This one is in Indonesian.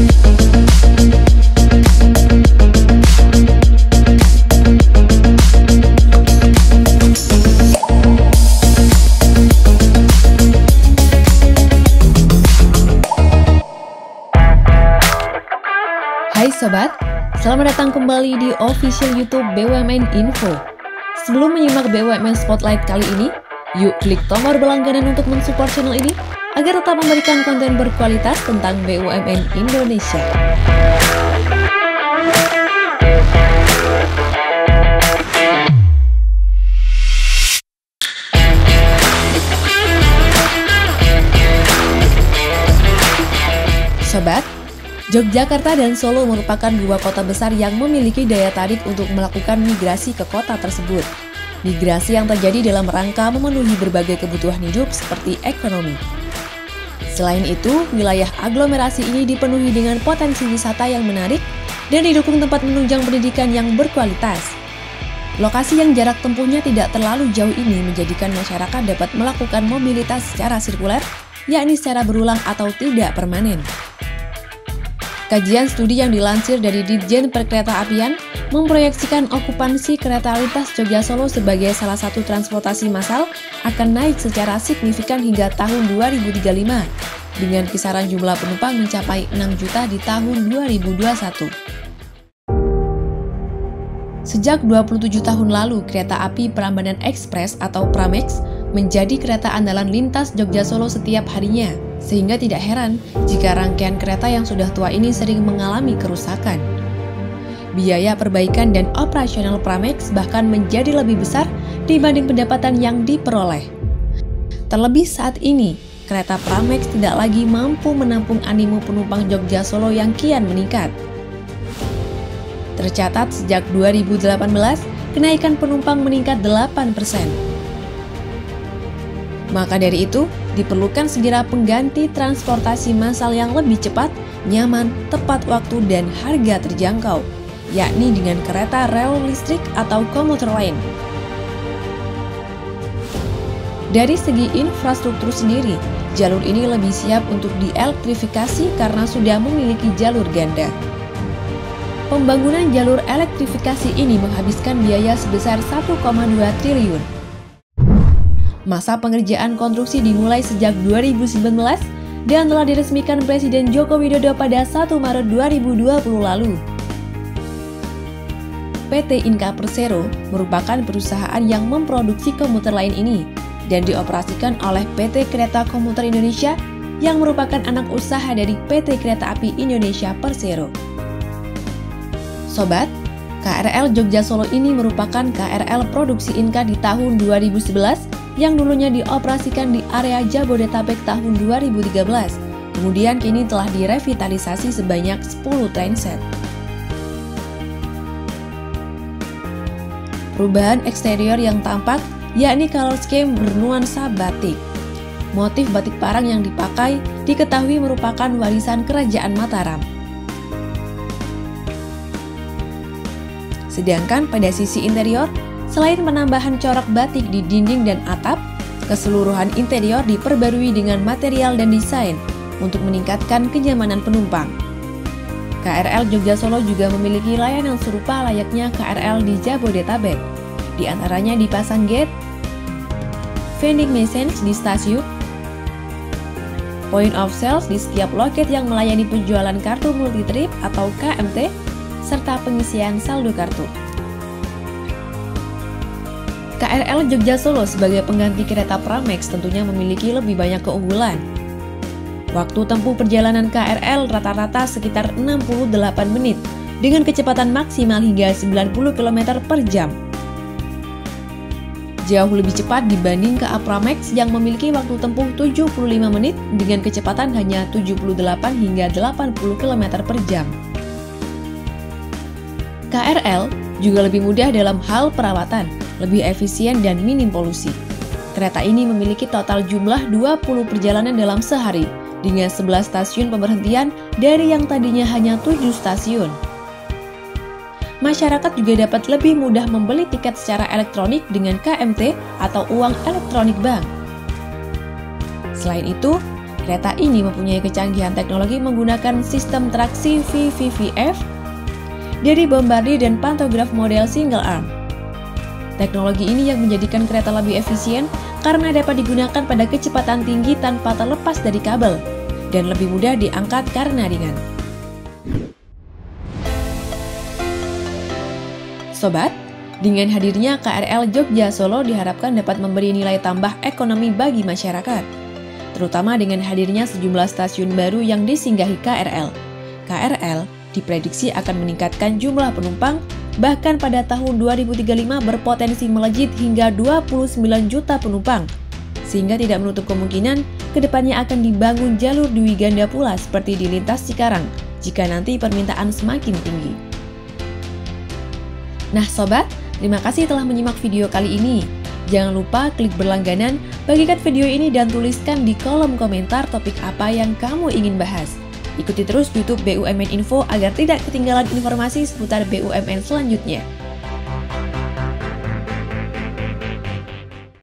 Hai Sobat, selamat datang kembali di official YouTube BUMN Info. Sebelum menyimak BUMN Spotlight kali ini, yuk klik tombol berlangganan untuk mensupport channel ini agar tetap memberikan konten berkualitas tentang BUMN Indonesia. Sobat, Yogyakarta dan Solo merupakan dua kota besar yang memiliki daya tarik untuk melakukan migrasi ke kota tersebut. Migrasi yang terjadi dalam rangka memenuhi berbagai kebutuhan hidup seperti ekonomi. Selain itu, wilayah aglomerasi ini dipenuhi dengan potensi wisata yang menarik dan didukung tempat menunjang pendidikan yang berkualitas. Lokasi yang jarak tempuhnya tidak terlalu jauh ini menjadikan masyarakat dapat melakukan mobilitas secara sirkuler, yakni secara berulang atau tidak permanen. Kajian studi yang dilansir dari Ditjen Perkeretaapian memproyeksikan okupansi kereta lintas Jogja-Solo sebagai salah satu transportasi massal akan naik secara signifikan hingga tahun 2035, dengan kisaran jumlah penumpang mencapai 6 juta di tahun 2021. Sejak 27 tahun lalu, kereta api Prambanan Express atau Pramex menjadi kereta andalan lintas Jogja-Solo setiap harinya, sehingga tidak heran jika rangkaian kereta yang sudah tua ini sering mengalami kerusakan. Biaya perbaikan dan operasional Pramex bahkan menjadi lebih besar dibanding pendapatan yang diperoleh. Terlebih saat ini, kereta Pramex tidak lagi mampu menampung animo penumpang Jogja-Solo yang kian meningkat. Tercatat sejak 2018, kenaikan penumpang meningkat 8%. Maka dari itu, diperlukan segera pengganti transportasi massal yang lebih cepat, nyaman, tepat waktu, dan harga terjangkau, yakni dengan kereta rel listrik atau komuter lain. Dari segi infrastruktur sendiri, jalur ini lebih siap untuk dielektrifikasi karena sudah memiliki jalur ganda. Pembangunan jalur elektrifikasi ini menghabiskan biaya sebesar 1,2 triliun. Masa pengerjaan konstruksi dimulai sejak 2019 dan telah diresmikan Presiden Joko Widodo pada 1 Maret 2020 lalu. PT Inka Persero merupakan perusahaan yang memproduksi komuter lain ini dan dioperasikan oleh PT Kereta Komuter Indonesia yang merupakan anak usaha dari PT Kereta Api Indonesia Persero. Sobat, KRL Jogja-Solo ini merupakan KRL produksi Inka di tahun 2011 yang dulunya dioperasikan di area Jabodetabek tahun 2013, kemudian kini telah direvitalisasi sebanyak 10 trainset. Perubahan eksterior yang tampak yakni color scheme bernuansa batik. Motif batik parang yang dipakai diketahui merupakan warisan Kerajaan Mataram. Sedangkan pada sisi interior, selain penambahan corak batik di dinding dan atap, keseluruhan interior diperbarui dengan material dan desain untuk meningkatkan kenyamanan penumpang. KRL Jogja-Solo juga memiliki layanan serupa layaknya KRL di Jabodetabek. Di antaranya dipasang gate, vending machines di stasiun, point of sales di setiap loket yang melayani penjualan kartu multi-trip atau KMT, serta pengisian saldo kartu. KRL Jogja-Solo sebagai pengganti kereta Pramex tentunya memiliki lebih banyak keunggulan. Waktu tempuh perjalanan KRL rata-rata sekitar 68 menit dengan kecepatan maksimal hingga 90 km per jam. Jauh lebih cepat dibanding KA Pramex yang memiliki waktu tempuh 75 menit dengan kecepatan hanya 78 hingga 80 km per jam. KRL juga lebih mudah dalam hal perawatan, lebih efisien dan minim polusi. Kereta ini memiliki total jumlah 20 perjalanan dalam sehari, dengan 11 stasiun pemberhentian dari yang tadinya hanya 7 stasiun. Masyarakat juga dapat lebih mudah membeli tiket secara elektronik dengan KMT atau uang elektronik bank. Selain itu, Kereta ini mempunyai kecanggihan teknologi menggunakan sistem traksi VVVF dari Bombardier dan pantograf model single arm. Teknologi ini yang menjadikan kereta lebih efisien karena dapat digunakan pada kecepatan tinggi tanpa terlepas dari kabel dan lebih mudah diangkat karena ringan. Sobat, dengan hadirnya KRL Jogja Solo diharapkan dapat memberi nilai tambah ekonomi bagi masyarakat, terutama dengan hadirnya sejumlah stasiun baru yang disinggahi KRL. KRL diprediksi akan meningkatkan jumlah penumpang, bahkan pada tahun 2035 berpotensi melejit hingga 29 juta penumpang, sehingga tidak menutup kemungkinan kedepannya akan dibangun jalur Dwi Ganda pula seperti di lintas Cikarang, jika nanti permintaan semakin tinggi. Nah sobat, terima kasih telah menyimak video kali ini. Jangan lupa klik berlangganan, bagikan video ini dan tuliskan di kolom komentar topik apa yang kamu ingin bahas. Ikuti terus YouTube BUMN Info agar tidak ketinggalan informasi seputar BUMN selanjutnya.